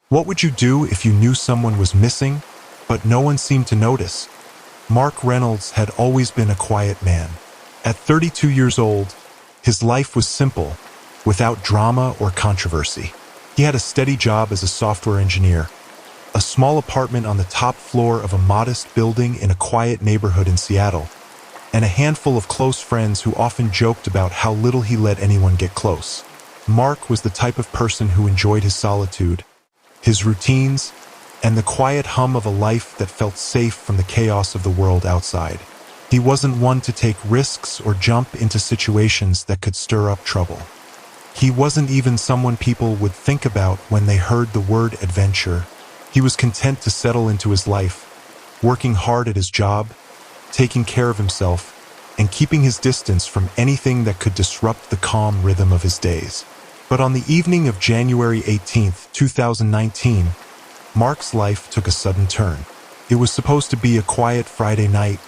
What would you do if you knew someone was missing, but no one seemed to notice? Mark Reynolds had always been a quiet man. At 32 years old, his life was simple, without drama or controversy. He had a steady job as a software engineer, a small apartment on the top floor of a modest building in a quiet neighborhood in Seattle, and a handful of close friends who often joked about how little he let anyone get close. Mark was the type of person who enjoyed his solitude, his routines, and the quiet hum of a life that felt safe from the chaos of the world outside. He wasn't one to take risks or jump into situations that could stir up trouble. He wasn't even someone people would think about when they heard the word adventure. He was content to settle into his life, working hard at his job, taking care of himself, and keeping his distance from anything that could disrupt the calm rhythm of his days. But on the evening of January 18th, 2019, Mark's life took a sudden turn. It was supposed to be a quiet Friday night,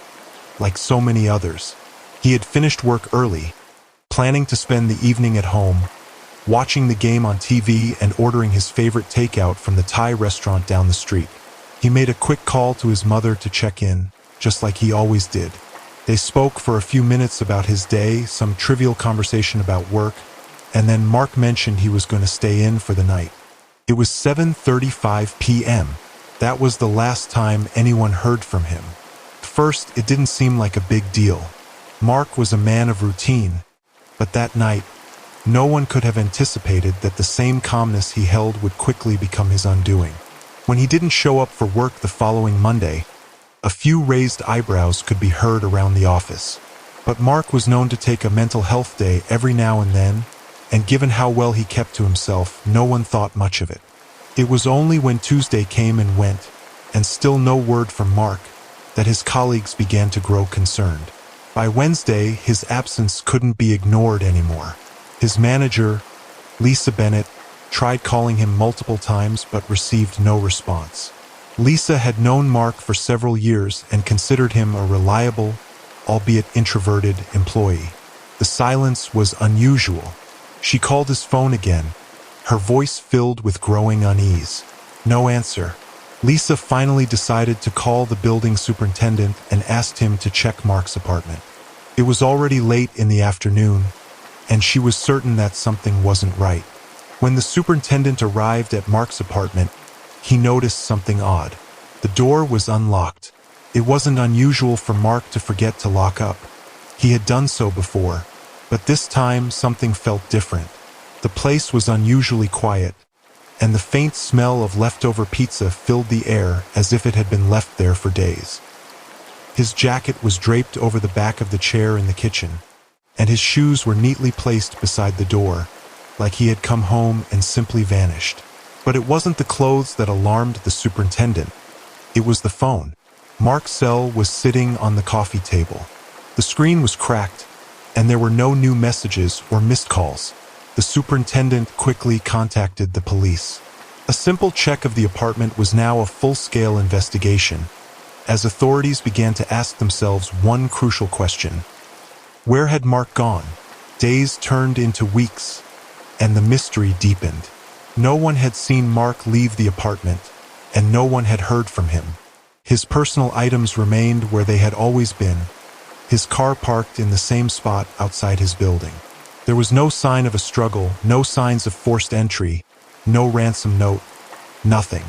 like so many others. He had finished work early, planning to spend the evening at home, watching the game on TV and ordering his favorite takeout from the Thai restaurant down the street. He made a quick call to his mother to check in, just like he always did. They spoke for a few minutes about his day, some trivial conversation about work, and then Mark mentioned he was going to stay in for the night. It was 7:35 p.m. That was the last time anyone heard from him. At first, it didn't seem like a big deal. Mark was a man of routine, but that night, no one could have anticipated that the same calmness he held would quickly become his undoing. When he didn't show up for work the following Monday, a few raised eyebrows could be heard around the office. But Mark was known to take a mental health day every now and then, and given how well he kept to himself, no one thought much of it. It was only when Tuesday came and went, and still no word from Mark, that his colleagues began to grow concerned. By Wednesday, his absence couldn't be ignored anymore. His manager, Lisa Bennett, tried calling him multiple times but received no response. Lisa had known Mark for several years and considered him a reliable, albeit introverted, employee. The silence was unusual. She called his phone again, her voice filled with growing unease. No answer. Lisa finally decided to call the building superintendent and asked him to check Mark's apartment. It was already late in the afternoon, and she was certain that something wasn't right. When the superintendent arrived at Mark's apartment, he noticed something odd. The door was unlocked. It wasn't unusual for Mark to forget to lock up. He had done so before, but this time something felt different. The place was unusually quiet, and the faint smell of leftover pizza filled the air as if it had been left there for days. His jacket was draped over the back of the chair in the kitchen, and his shoes were neatly placed beside the door, like he had come home and simply vanished. But it wasn't the clothes that alarmed the superintendent. It was the phone. Mark's cell was sitting on the coffee table. The screen was cracked, and there were no new messages or missed calls. The superintendent quickly contacted the police. A simple check of the apartment was now a full-scale investigation, as authorities began to ask themselves one crucial question. Where had Mark gone? Days turned into weeks, and the mystery deepened. No one had seen Mark leave the apartment, and no one had heard from him. His personal items remained where they had always been, his car parked in the same spot outside his building. There was no sign of a struggle, no signs of forced entry, no ransom note, nothing.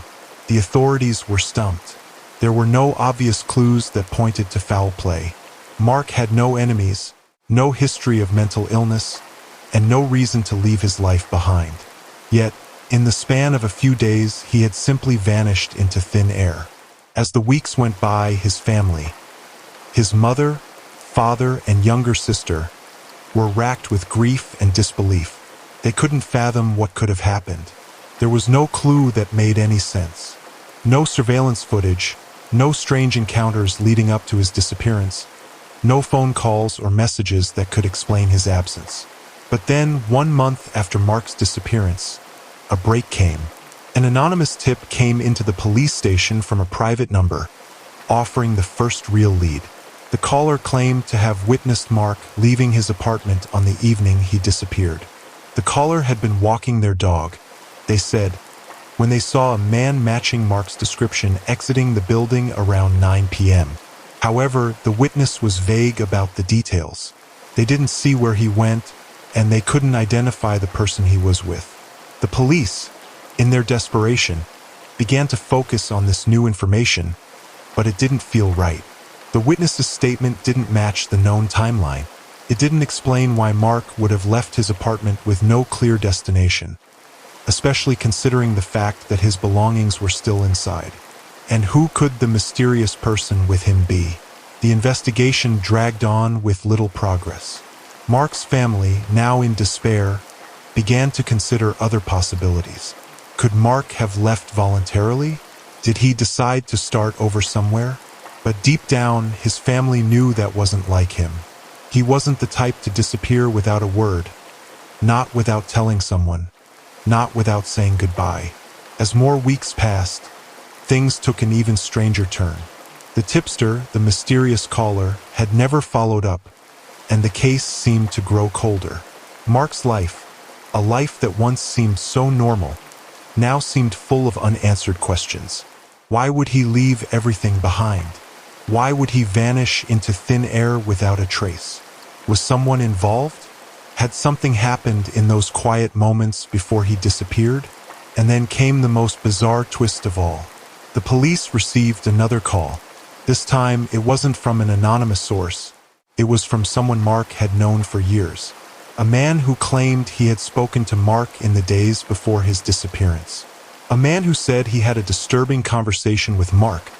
The authorities were stumped. There were no obvious clues that pointed to foul play. Mark had no enemies, no history of mental illness, and no reason to leave his life behind. Yet, in the span of a few days, he had simply vanished into thin air. As the weeks went by, his family, his mother, father, and younger sister, were racked with grief and disbelief. They couldn't fathom what could have happened. There was no clue that made any sense. No surveillance footage, no strange encounters leading up to his disappearance, no phone calls or messages that could explain his absence. But then, 1 month after Mark's disappearance, a break came. An anonymous tip came into the police station from a private number, offering the first real lead. The caller claimed to have witnessed Mark leaving his apartment on the evening he disappeared. The caller had been walking their dog. They said, when they saw a man matching Mark's description exiting the building around 9 p.m. However, the witness was vague about the details. They didn't see where he went, and they couldn't identify the person he was with. The police, in their desperation, began to focus on this new information, but it didn't feel right. The witness's statement didn't match the known timeline. It didn't explain why Mark would have left his apartment with no clear destination, especially considering the fact that his belongings were still inside. And who could the mysterious person with him be? The investigation dragged on with little progress. Mark's family, now in despair, began to consider other possibilities. Could Mark have left voluntarily? Did he decide to start over somewhere? But deep down, his family knew that wasn't like him. He wasn't the type to disappear without a word, not without telling someone, not without saying goodbye. As more weeks passed, things took an even stranger turn. The tipster, the mysterious caller, had never followed up, and the case seemed to grow colder. Mark's life, a life that once seemed so normal, now seemed full of unanswered questions. Why would he leave everything behind? Why would he vanish into thin air without a trace? Was someone involved? Had something happened in those quiet moments before he disappeared? And then came the most bizarre twist of all. The police received another call. This time, it wasn't from an anonymous source. It was from someone Mark had known for years. A man who claimed he had spoken to Mark in the days before his disappearance. A man who said he had a disturbing conversation with Mark.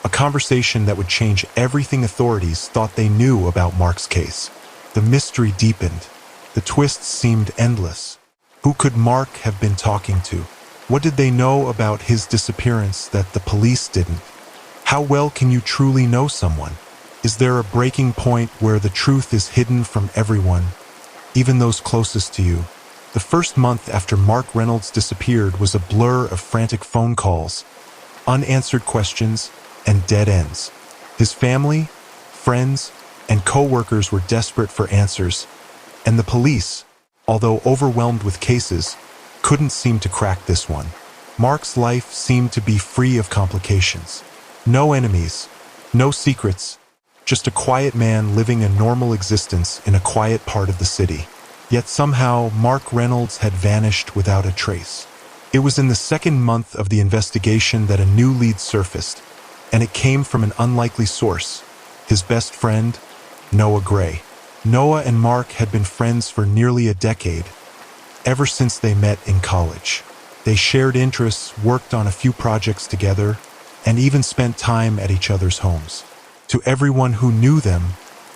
A conversation that would change everything authorities thought they knew about Mark's case. The mystery deepened. The twists seemed endless. Who could Mark have been talking to? What did they know about his disappearance that the police didn't? How well can you truly know someone? Is there a breaking point where the truth is hidden from everyone, even those closest to you? The first month after Mark Reynolds disappeared was a blur of frantic phone calls, unanswered questions, and dead ends. His family, friends, and co-workers were desperate for answers, and the police, although overwhelmed with cases, couldn't seem to crack this one. Mark's life seemed to be free of complications. No enemies, no secrets, just a quiet man living a normal existence in a quiet part of the city. Yet somehow, Mark Reynolds had vanished without a trace. It was in the second month of the investigation that a new lead surfaced, and it came from an unlikely source, his best friend, Noah Gray. Noah and Mark had been friends for nearly a decade, ever since they met in college. They shared interests, worked on a few projects together, and even spent time at each other's homes. To everyone who knew them,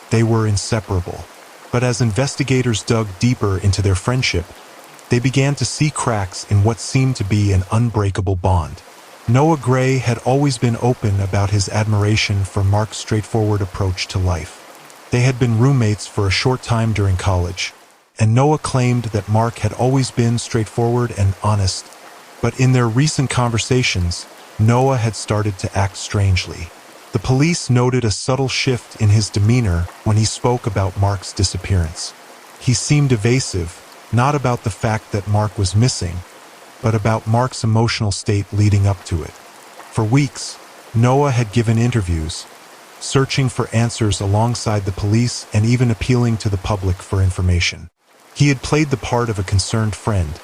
they were inseparable. But as investigators dug deeper into their friendship, they began to see cracks in what seemed to be an unbreakable bond. Noah Gray had always been open about his admiration for Mark's straightforward approach to life. They had been roommates for a short time during college, and Noah claimed that Mark had always been straightforward and honest. But in their recent conversations, Noah had started to act strangely. The police noted a subtle shift in his demeanor when he spoke about Mark's disappearance. He seemed evasive, not about the fact that Mark was missing, but about Mark's emotional state leading up to it. For weeks, Noah had given interviews, searching for answers alongside the police and even appealing to the public for information. He had played the part of a concerned friend,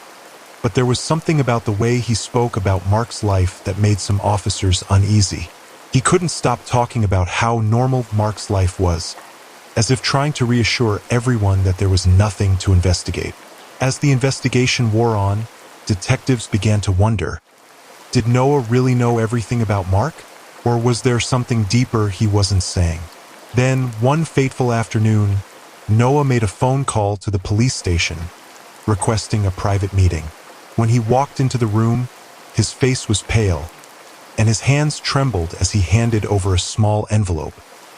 but there was something about the way he spoke about Mark's life that made some officers uneasy. He couldn't stop talking about how normal Mark's life was, as if trying to reassure everyone that there was nothing to investigate. As the investigation wore on, detectives began to wonder, did Noah really know everything about Mark? Or was there something deeper he wasn't saying? Then, one fateful afternoon, Noah made a phone call to the police station, requesting a private meeting. When he walked into the room, his face was pale, and his hands trembled as he handed over a small envelope.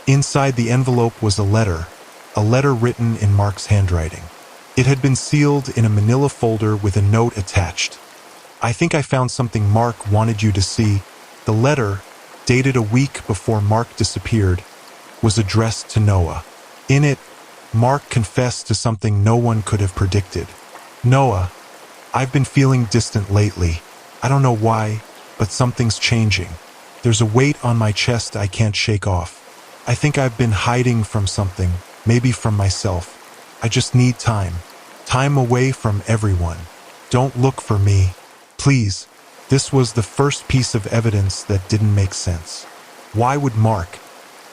Inside the envelope was a letter written in Mark's handwriting. It had been sealed in a manila folder with a note attached. "I think I found something Mark wanted you to see." The letter, dated a week before Mark disappeared, was addressed to Noah. In it, Mark confessed to something no one could have predicted. "Noah, I've been feeling distant lately. I don't know why, but something's changing. There's a weight on my chest I can't shake off. I think I've been hiding from something, maybe from myself. I just need time. Time away from everyone. Don't look for me. Please. This was the first piece of evidence that didn't make sense. Why would Mark,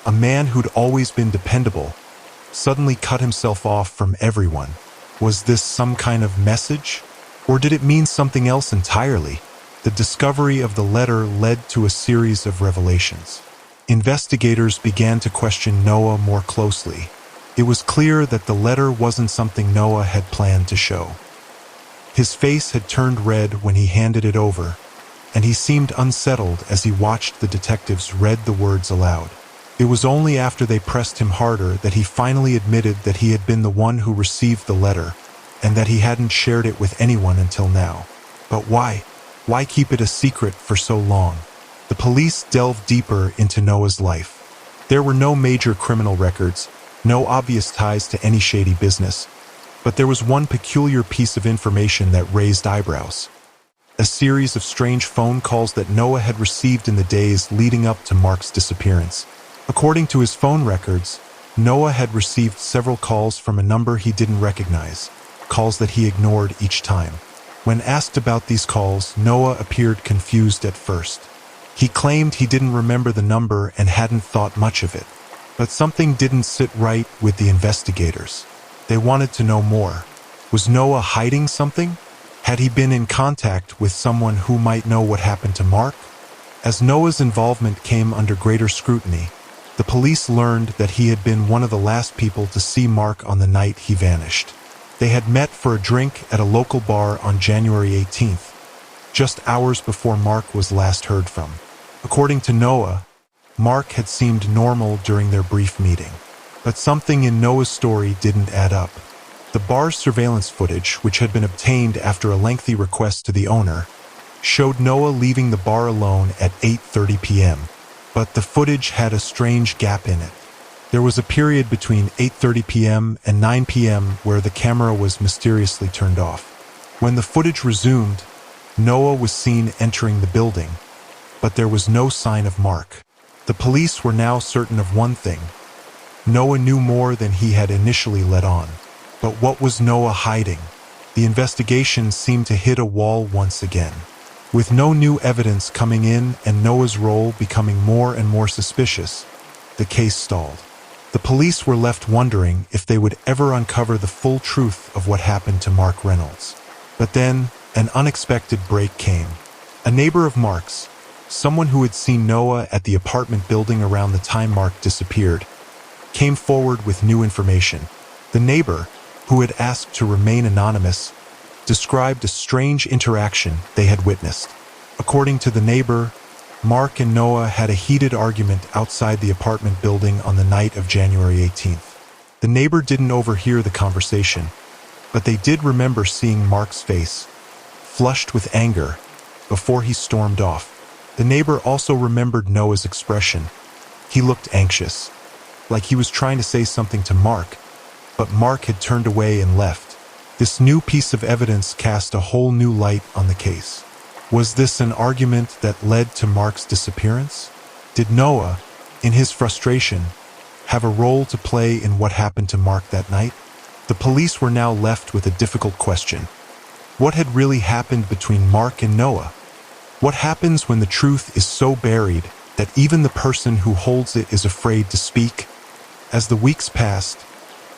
a man who'd always been dependable, suddenly cut himself off from everyone? Was this some kind of message? Or did it mean something else entirely? The discovery of the letter led to a series of revelations. Investigators began to question Noah more closely. It was clear that the letter wasn't something Noah had planned to show. His face had turned red when he handed it over, and he seemed unsettled as he watched the detectives read the words aloud. It was only after they pressed him harder that he finally admitted that he had been the one who received the letter, and that he hadn't shared it with anyone until now. But why? Why keep it a secret for so long? The police delved deeper into Noah's life. There were no major criminal records, no obvious ties to any shady business, but there was one peculiar piece of information that raised eyebrows. A series of strange phone calls that Noah had received in the days leading up to Mark's disappearance. According to his phone records, Noah had received several calls from a number he didn't recognize, calls that he ignored each time. When asked about these calls, Noah appeared confused at first. He claimed he didn't remember the number and hadn't thought much of it. But something didn't sit right with the investigators. They wanted to know more. Was Noah hiding something? Had he been in contact with someone who might know what happened to Mark? As Noah's involvement came under greater scrutiny, the police learned that he had been one of the last people to see Mark on the night he vanished. They had met for a drink at a local bar on January 18th, just hours before Mark was last heard from. According to Noah, Mark had seemed normal during their brief meeting. But something in Noah's story didn't add up. The bar's surveillance footage, which had been obtained after a lengthy request to the owner, showed Noah leaving the bar alone at 8:30 p.m. But the footage had a strange gap in it. There was a period between 8:30 p.m. and 9 p.m. where the camera was mysteriously turned off. When the footage resumed, Noah was seen entering the building, but there was no sign of Mark. The police were now certain of one thing. Noah knew more than he had initially let on. But what was Noah hiding? The investigation seemed to hit a wall once again. With no new evidence coming in and Noah's role becoming more and more suspicious, the case stalled. The police were left wondering if they would ever uncover the full truth of what happened to Mark Reynolds. But then, an unexpected break came. A neighbor of Mark's, someone who had seen Noah at the apartment building around the time Mark disappeared, came forward with new information. The neighbor, who had asked to remain anonymous, described a strange interaction they had witnessed. According to the neighbor, Mark and Noah had a heated argument outside the apartment building on the night of January 18th. The neighbor didn't overhear the conversation, but they did remember seeing Mark's face, flushed with anger, before he stormed off. The neighbor also remembered Noah's expression. He looked anxious, like he was trying to say something to Mark, but Mark had turned away and left. This new piece of evidence cast a whole new light on the case. Was this an argument that led to Mark's disappearance? Did Noah, in his frustration, have a role to play in what happened to Mark that night? The police were now left with a difficult question. What had really happened between Mark and Noah? What happens when the truth is so buried that even the person who holds it is afraid to speak? As the weeks passed,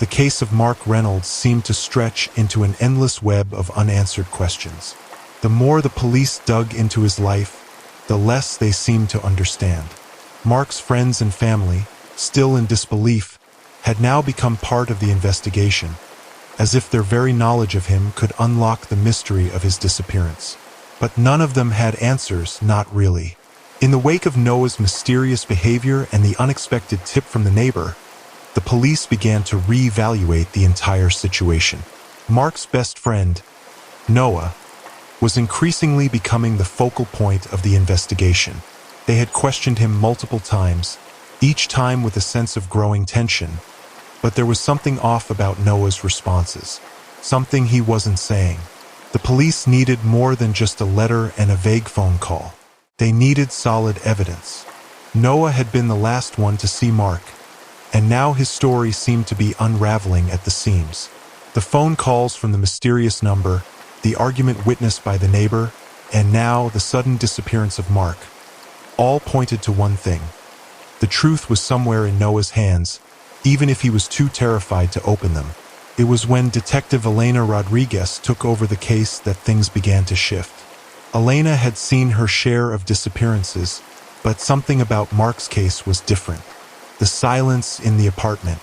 the case of Mark Reynolds seemed to stretch into an endless web of unanswered questions. The more the police dug into his life, the less they seemed to understand. Mark's friends and family, still in disbelief, had now become part of the investigation, as if their very knowledge of him could unlock the mystery of his disappearance. But none of them had answers, not really. In the wake of Noah's mysterious behavior and the unexpected tip from the neighbor, the police began to reevaluate the entire situation. Mark's best friend, Noah, was increasingly becoming the focal point of the investigation. They had questioned him multiple times, each time with a sense of growing tension, but there was something off about Noah's responses, something he wasn't saying. The police needed more than just a letter and a vague phone call. They needed solid evidence. Noah had been the last one to see Mark, and now his story seemed to be unraveling at the seams. The phone calls from the mysterious number, the argument witnessed by the neighbor, and now the sudden disappearance of Mark, all pointed to one thing. The truth was somewhere in Noah's hands, even if he was too terrified to open them. It was when Detective Elena Rodriguez took over the case that things began to shift. Elena had seen her share of disappearances, but something about Mark's case was different. The silence in the apartment,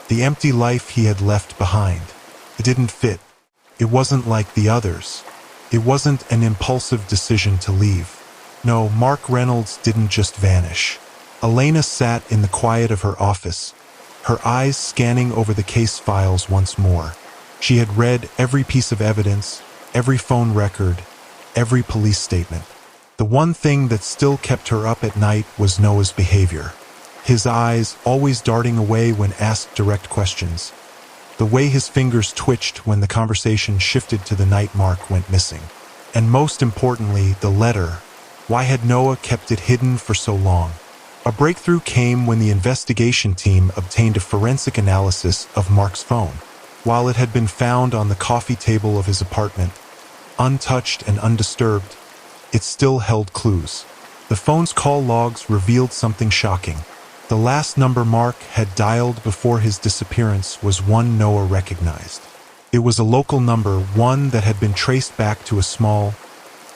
the empty life he had left behind. It didn't fit. It wasn't like the others. It wasn't an impulsive decision to leave. No, Mark Reynolds didn't just vanish. Elena sat in the quiet of her office, her eyes scanning over the case files once more. She had read every piece of evidence, every phone record, every police statement. The one thing that still kept her up at night was Noah's behavior. His eyes always darting away when asked direct questions. The way his fingers twitched when the conversation shifted to the night Mark went missing. And most importantly, the letter. Why had Noah kept it hidden for so long? A breakthrough came when the investigation team obtained a forensic analysis of Mark's phone. While it had been found on the coffee table of his apartment, untouched and undisturbed, it still held clues. The phone's call logs revealed something shocking. The last number Mark had dialed before his disappearance was one Noah recognized. It was a local number, one that had been traced back to a small,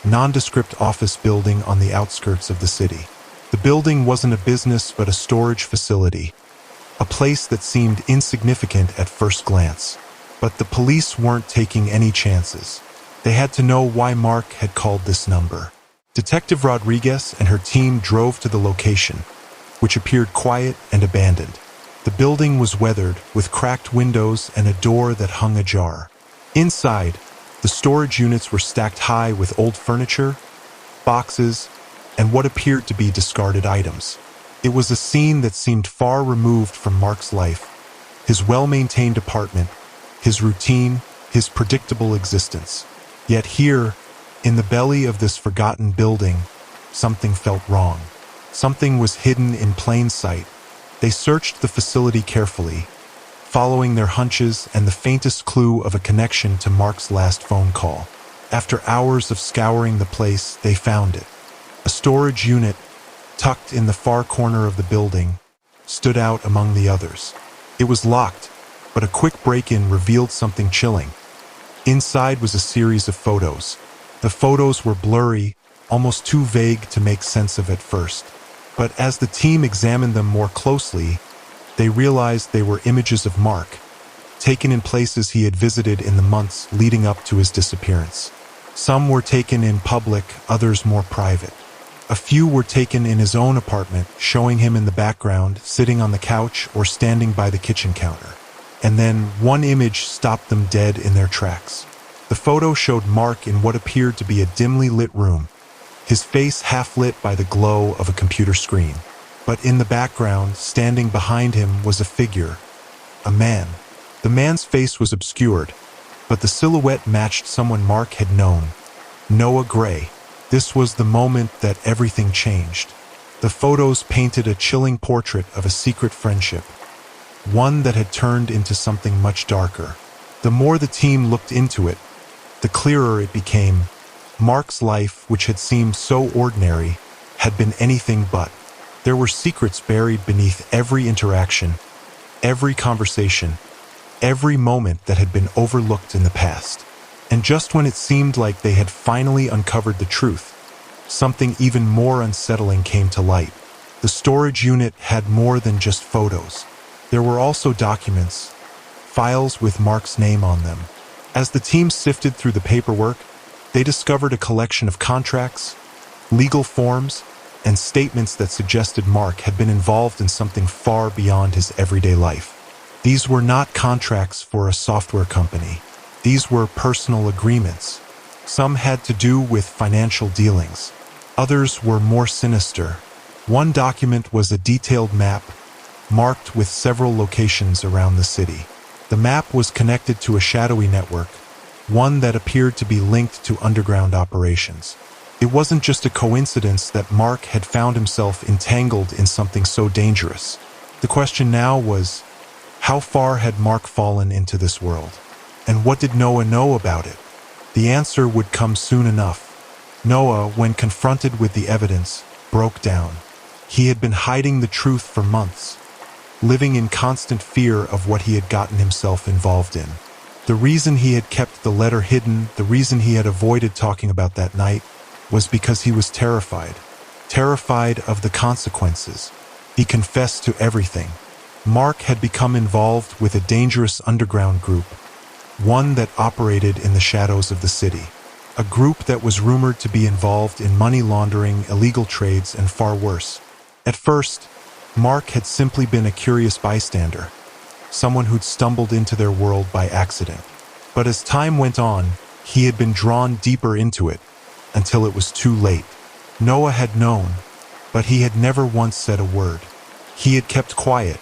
nondescript office building on the outskirts of the city. The building wasn't a business but a storage facility, a place that seemed insignificant at first glance. But the police weren't taking any chances. They had to know why Mark had called this number. Detective Rodriguez and her team drove to the location, which appeared quiet and abandoned. The building was weathered, with cracked windows and a door that hung ajar. Inside, the storage units were stacked high with old furniture, boxes, and what appeared to be discarded items. It was a scene that seemed far removed from Mark's life, his well-maintained apartment, his routine, his predictable existence. Yet here, in the belly of this forgotten building, something felt wrong. Something was hidden in plain sight. They searched the facility carefully, following their hunches and the faintest clue of a connection to Mark's last phone call. After hours of scouring the place, they found it. A storage unit, tucked in the far corner of the building, stood out among the others. It was locked, but a quick break-in revealed something chilling. Inside was a series of photos. The photos were blurry, almost too vague to make sense of at first. But as the team examined them more closely, they realized they were images of Mark, taken in places he had visited in the months leading up to his disappearance. Some were taken in public, others more private. A few were taken in his own apartment, showing him in the background, sitting on the couch or standing by the kitchen counter. And then one image stopped them dead in their tracks. The photo showed Mark in what appeared to be a dimly lit room, his face half lit by the glow of a computer screen. But in the background, standing behind him, was a figure, a man. The man's face was obscured, but the silhouette matched someone Mark had known, Noah Gray. This was the moment that everything changed. The photos painted a chilling portrait of a secret friendship, one that had turned into something much darker. The more the team looked into it, the clearer it became. Mark's life, which had seemed so ordinary, had been anything but. There were secrets buried beneath every interaction, every conversation, every moment that had been overlooked in the past. And just when it seemed like they had finally uncovered the truth, something even more unsettling came to light. The storage unit had more than just photos. There were also documents, files with Mark's name on them. As the team sifted through the paperwork, they discovered a collection of contracts, legal forms, and statements that suggested Mark had been involved in something far beyond his everyday life. These were not contracts for a software company. These were personal agreements. Some had to do with financial dealings. Others were more sinister. One document was a detailed map, marked with several locations around the city. The map was connected to a shadowy network, one that appeared to be linked to underground operations. It wasn't just a coincidence that Mark had found himself entangled in something so dangerous. The question now was, how far had Mark fallen into this world? And what did Noah know about it? The answer would come soon enough. Noah, when confronted with the evidence, broke down. He had been hiding the truth for months, living in constant fear of what he had gotten himself involved in. The reason he had kept the letter hidden, the reason he had avoided talking about that night, was because he was terrified. Terrified of the consequences. He confessed to everything. Mark had become involved with a dangerous underground group, one that operated in the shadows of the city. A group that was rumored to be involved in money laundering, illegal trades, and far worse. At first, Mark had simply been a curious bystander, someone who'd stumbled into their world by accident. But as time went on, he had been drawn deeper into it, until it was too late. Noah had known, but he had never once said a word. He had kept quiet,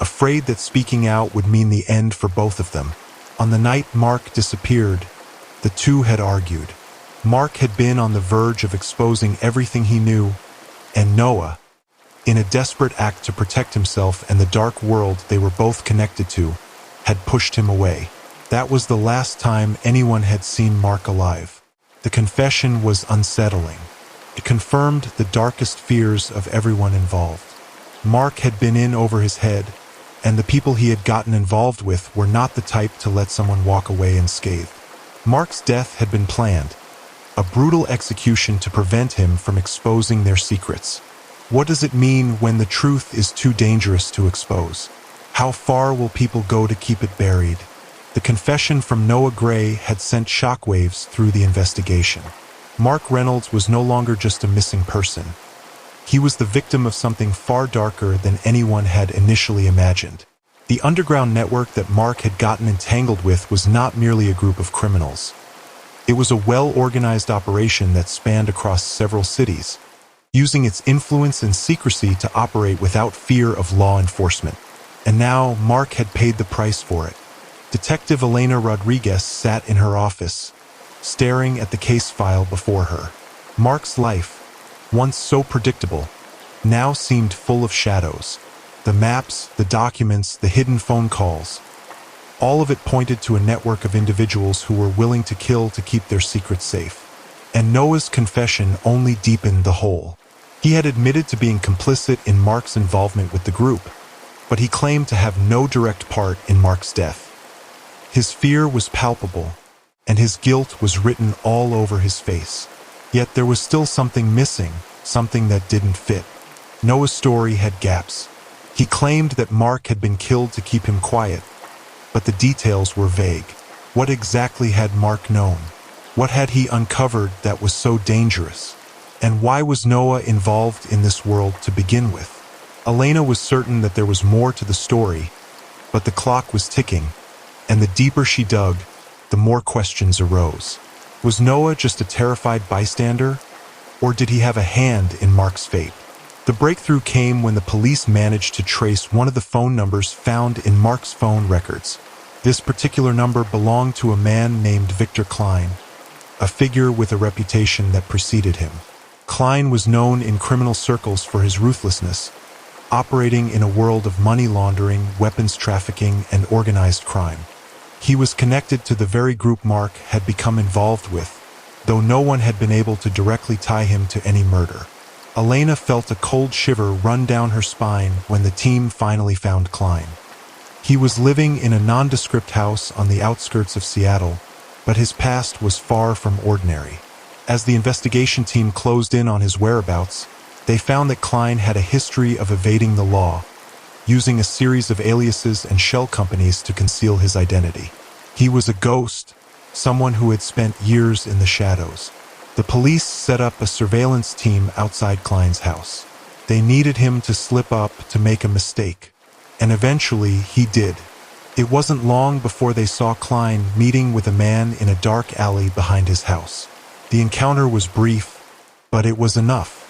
afraid that speaking out would mean the end for both of them. On the night Mark disappeared, the two had argued. Mark had been on the verge of exposing everything he knew, and Noah, in a desperate act to protect himself and the dark world they were both connected to, had pushed him away. That was the last time anyone had seen Mark alive. The confession was unsettling. It confirmed the darkest fears of everyone involved. Mark had been in over his head, and the people he had gotten involved with were not the type to let someone walk away unscathed. Mark's death had been planned, a brutal execution to prevent him from exposing their secrets. What does it mean when the truth is too dangerous to expose? How far will people go to keep it buried? The confession from Noah Gray had sent shockwaves through the investigation. Mark Reynolds was no longer just a missing person. He was the victim of something far darker than anyone had initially imagined. The underground network that Mark had gotten entangled with was not merely a group of criminals. It was a well-organized operation that spanned across several cities, using its influence and secrecy to operate without fear of law enforcement. And now Mark had paid the price for it. Detective Elena Rodriguez sat in her office, staring at the case file before her. Mark's life, once so predictable, now seemed full of shadows. The maps, the documents, the hidden phone calls. All of it pointed to a network of individuals who were willing to kill to keep their secrets safe. And Noah's confession only deepened the hole. He had admitted to being complicit in Mark's involvement with the group, but he claimed to have no direct part in Mark's death. His fear was palpable, and his guilt was written all over his face. Yet there was still something missing, something that didn't fit. Noah's story had gaps. He claimed that Mark had been killed to keep him quiet, but the details were vague. What exactly had Mark known? What had he uncovered that was so dangerous? And why was Noah involved in this world to begin with? Elena was certain that there was more to the story, but the clock was ticking, and the deeper she dug, the more questions arose. Was Noah just a terrified bystander, or did he have a hand in Mark's fate? The breakthrough came when the police managed to trace one of the phone numbers found in Mark's phone records. This particular number belonged to a man named Victor Klein, a figure with a reputation that preceded him. Klein was known in criminal circles for his ruthlessness, operating in a world of money laundering, weapons trafficking, and organized crime. He was connected to the very group Mark had become involved with, though no one had been able to directly tie him to any murder. Elena felt a cold shiver run down her spine when the team finally found Klein. He was living in a nondescript house on the outskirts of Seattle, but his past was far from ordinary. As the investigation team closed in on his whereabouts, they found that Klein had a history of evading the law, using a series of aliases and shell companies to conceal his identity. He was a ghost, someone who had spent years in the shadows. The police set up a surveillance team outside Klein's house. They needed him to slip up to make a mistake, and eventually he did. It wasn't long before they saw Klein meeting with a man in a dark alley behind his house. The encounter was brief, but it was enough.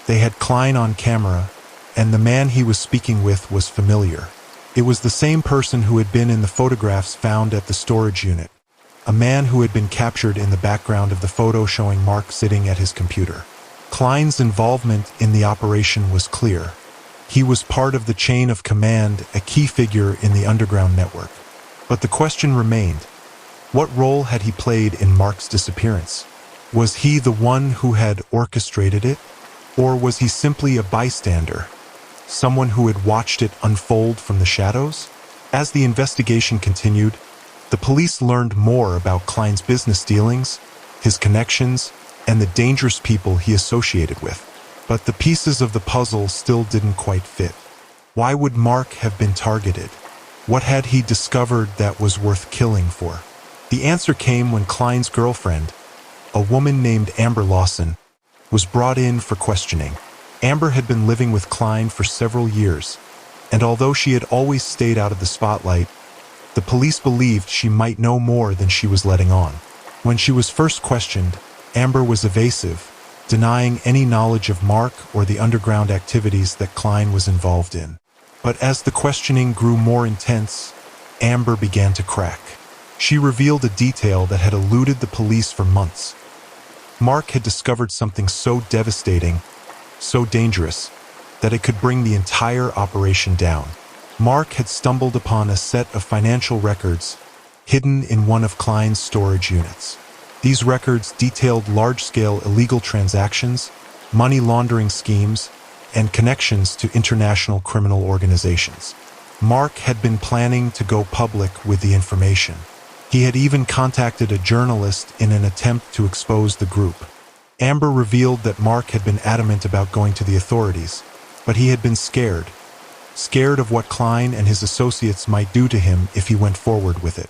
They had Klein on camera, and the man he was speaking with was familiar. It was the same person who had been in the photographs found at the storage unit. a man who had been captured in the background of the photo showing Mark sitting at his computer. Klein's involvement in the operation was clear. He was part of the chain of command, a key figure in the underground network. But the question remained, what role had he played in Mark's disappearance? Was he the one who had orchestrated it? Or was he simply a bystander, someone who had watched it unfold from the shadows? As the investigation continued, the police learned more about Klein's business dealings, his connections, and the dangerous people he associated with. But the pieces of the puzzle still didn't quite fit. Why would Mark have been targeted? What had he discovered that was worth killing for? The answer came when Klein's girlfriend, a woman named Amber Lawson, was brought in for questioning. Amber had been living with Klein for several years, and although she had always stayed out of the spotlight, the police believed she might know more than she was letting on. When she was first questioned, Amber was evasive, denying any knowledge of Mark or the underground activities that Klein was involved in. But as the questioning grew more intense, Amber began to crack. She revealed a detail that had eluded the police for months. Mark had discovered something so devastating, so dangerous, that it could bring the entire operation down. Mark had stumbled upon a set of financial records hidden in one of Klein's storage units. These records detailed large-scale illegal transactions, money laundering schemes, and connections to international criminal organizations. Mark had been planning to go public with the information. He had even contacted a journalist in an attempt to expose the group. Amber revealed that Mark had been adamant about going to the authorities, but he had been scared of what Klein and his associates might do to him if he went forward with it.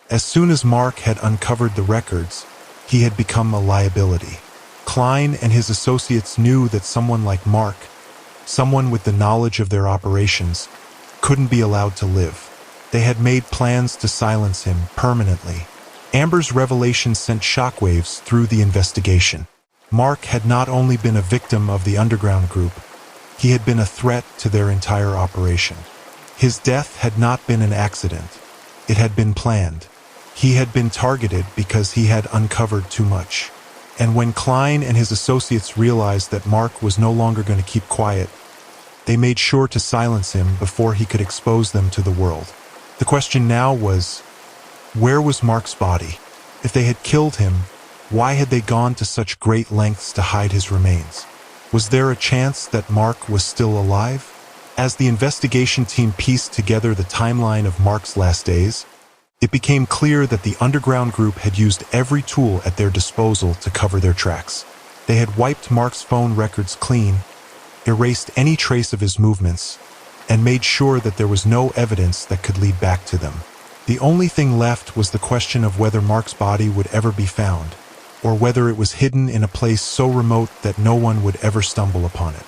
As soon as Mark had uncovered the records, he had become a liability. Klein and his associates knew that someone like Mark, someone with the knowledge of their operations, couldn't be allowed to live. They had made plans to silence him permanently. Amber's revelation sent shockwaves through the investigation. Mark had not only been a victim of the underground group, he had been a threat to their entire operation. His death had not been an accident. It had been planned. He had been targeted because he had uncovered too much. And when Klein and his associates realized that Mark was no longer going to keep quiet, they made sure to silence him before he could expose them to the world. The question now was, where was Mark's body? If they had killed him, why had they gone to such great lengths to hide his remains? Was there a chance that Mark was still alive? As the investigation team pieced together the timeline of Mark's last days, it became clear that the underground group had used every tool at their disposal to cover their tracks. They had wiped Mark's phone records clean, erased any trace of his movements, and made sure that there was no evidence that could lead back to them. The only thing left was the question of whether Mark's body would ever be found, or whether it was hidden in a place so remote that no one would ever stumble upon it.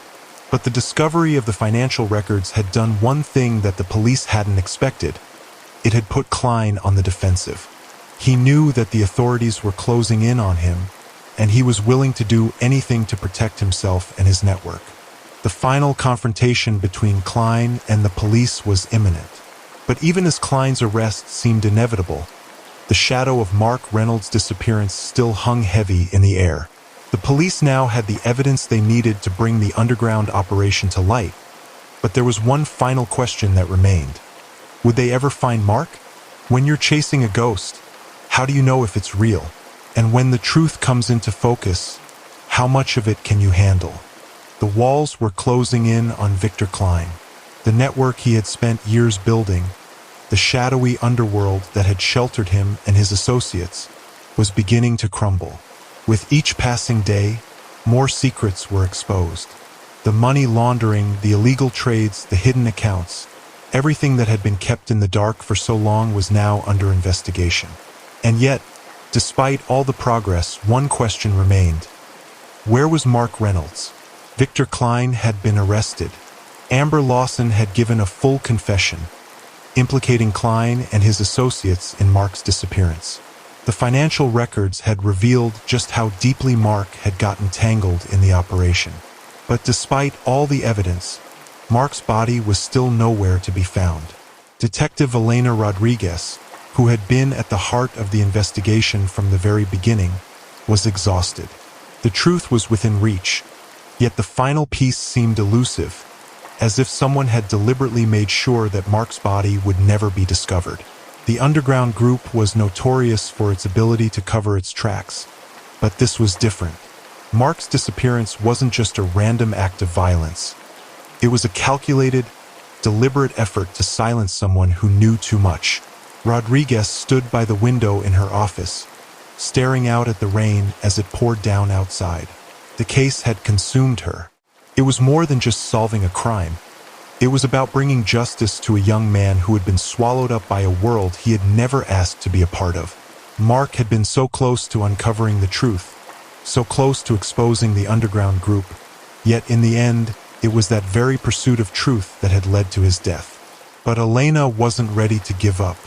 But the discovery of the financial records had done one thing that the police hadn't expected. It had put Klein on the defensive. He knew that the authorities were closing in on him, and he was willing to do anything to protect himself and his network. The final confrontation between Klein and the police was imminent. But even as Klein's arrest seemed inevitable, the shadow of Mark Reynolds' disappearance still hung heavy in the air. The police now had the evidence they needed to bring the underground operation to light, but there was one final question that remained. Would they ever find Mark? When you're chasing a ghost, how do you know if it's real? And when the truth comes into focus, how much of it can you handle? The walls were closing in on Victor Klein. The network he had spent years building, the shadowy underworld that had sheltered him and his associates, was beginning to crumble. With each passing day, more secrets were exposed. The money laundering, the illegal trades, the hidden accounts, everything that had been kept in the dark for so long was now under investigation. And yet, despite all the progress, one question remained. Where was Mark Reynolds? Victor Klein had been arrested. Amber Lawson had given a full confession, implicating Klein and his associates in Mark's disappearance. The financial records had revealed just how deeply Mark had gotten tangled in the operation. But despite all the evidence, Mark's body was still nowhere to be found. Detective Elena Rodriguez, who had been at the heart of the investigation from the very beginning, was exhausted. The truth was within reach, yet the final piece seemed elusive, as if someone had deliberately made sure that Mark's body would never be discovered. The underground group was notorious for its ability to cover its tracks, but this was different. Mark's disappearance wasn't just a random act of violence. It was a calculated, deliberate effort to silence someone who knew too much. Rodriguez stood by the window in her office, staring out at the rain as it poured down outside. The case had consumed her. It was more than just solving a crime. It was about bringing justice to a young man who had been swallowed up by a world he had never asked to be a part of. Mark had been so close to uncovering the truth, so close to exposing the underground group, yet in the end, it was that very pursuit of truth that had led to his death. But Elena wasn't ready to give up.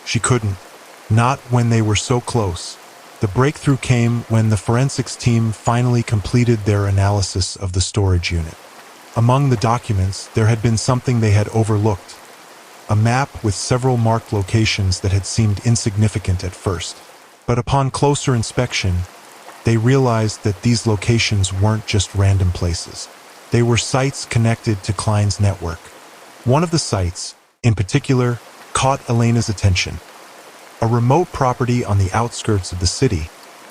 She couldn't. Not when they were so close. The breakthrough came when the forensics team finally completed their analysis of the storage unit. Among the documents, there had been something they had overlooked. A map with several marked locations that had seemed insignificant at first. But upon closer inspection, they realized that these locations weren't just random places. They were sites connected to Klein's network. One of the sites, in particular, caught Elena's attention. A remote property on the outskirts of the city,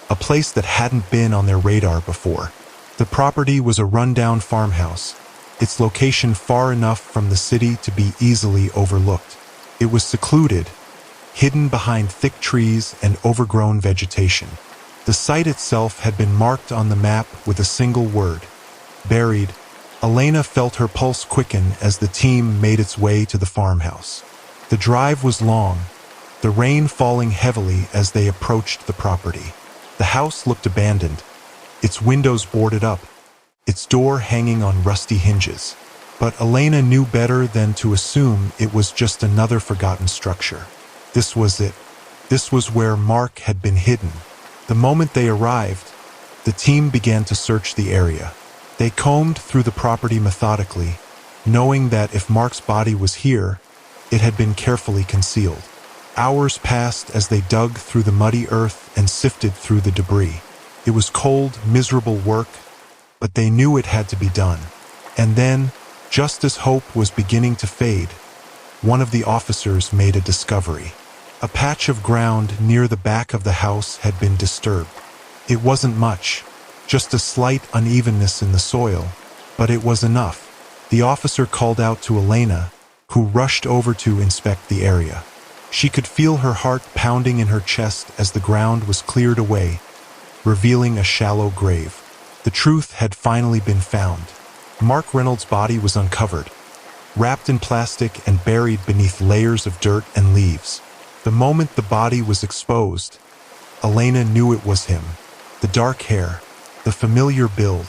a place that hadn't been on their radar before. The property was a rundown farmhouse, its location far enough from the city to be easily overlooked. It was secluded, hidden behind thick trees and overgrown vegetation. The site itself had been marked on the map with a single word: buried. Elena felt her pulse quicken as the team made its way to the farmhouse. The drive was long, the rain falling heavily as they approached the property. The house looked abandoned, its windows boarded up, its door hanging on rusty hinges. But Elena knew better than to assume it was just another forgotten structure. This was it. This was where Mark had been hidden. The moment they arrived, the team began to search the area. They combed through the property methodically, knowing that if Mark's body was here, it had been carefully concealed. Hours passed as they dug through the muddy earth and sifted through the debris. It was cold, miserable work, but they knew it had to be done. And then, just as hope was beginning to fade, one of the officers made a discovery. A patch of ground near the back of the house had been disturbed. It wasn't much, just a slight unevenness in the soil, but it was enough. The officer called out to Elena, who rushed over to inspect the area. She could feel her heart pounding in her chest as the ground was cleared away, revealing a shallow grave. The truth had finally been found. Mark Reynolds' body was uncovered, wrapped in plastic and buried beneath layers of dirt and leaves. The moment the body was exposed, Elena knew it was him. The dark hair, the familiar build,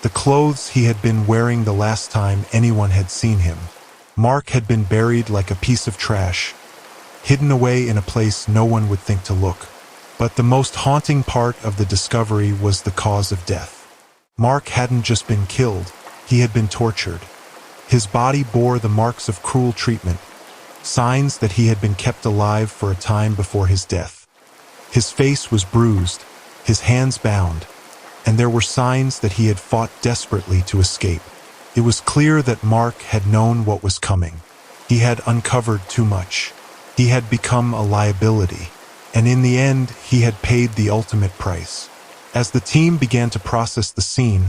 the clothes he had been wearing the last time anyone had seen him. Mark had been buried like a piece of trash, hidden away in a place no one would think to look. But the most haunting part of the discovery was the cause of death. Mark hadn't just been killed, he had been tortured. His body bore the marks of cruel treatment, signs that he had been kept alive for a time before his death. His face was bruised, his hands bound, and there were signs that he had fought desperately to escape. It was clear that Mark had known what was coming. He had uncovered too much. He had become a liability, and in the end, he had paid the ultimate price. As the team began to process the scene,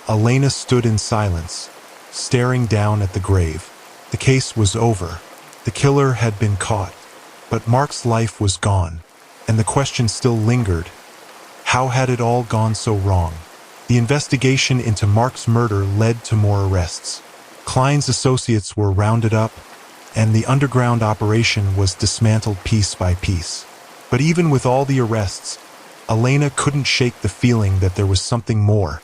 Elena stood in silence, staring down at the grave. The case was over. The killer had been caught, but Mark's life was gone, and the question still lingered. How had it all gone so wrong? The investigation into Mark's murder led to more arrests. Klein's associates were rounded up, and the underground operation was dismantled piece by piece. But even with all the arrests, Elena couldn't shake the feeling that there was something more,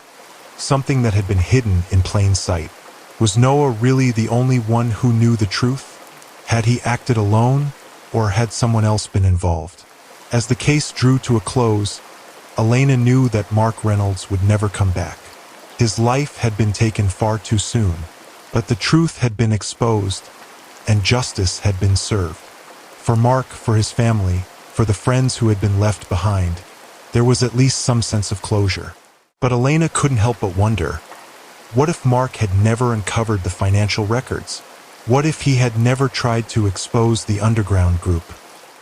something that had been hidden in plain sight. Was Noah really the only one who knew the truth? Had he acted alone, or had someone else been involved? As the case drew to a close, Elena knew that Mark Reynolds would never come back. His life had been taken far too soon, but the truth had been exposed, and justice had been served. For Mark, for his family, for the friends who had been left behind, there was at least some sense of closure. But Elena couldn't help but wonder, what if Mark had never uncovered the financial records? What if he had never tried to expose the underground group?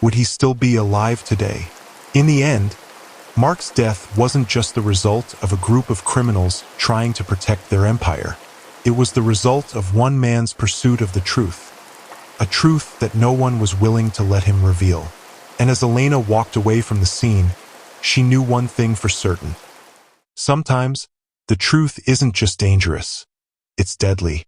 Would he still be alive today? In the end, Mark's death wasn't just the result of a group of criminals trying to protect their empire. It was the result of one man's pursuit of the truth, a truth that no one was willing to let him reveal. And as Elena walked away from the scene, she knew one thing for certain. Sometimes, the truth isn't just dangerous, it's deadly.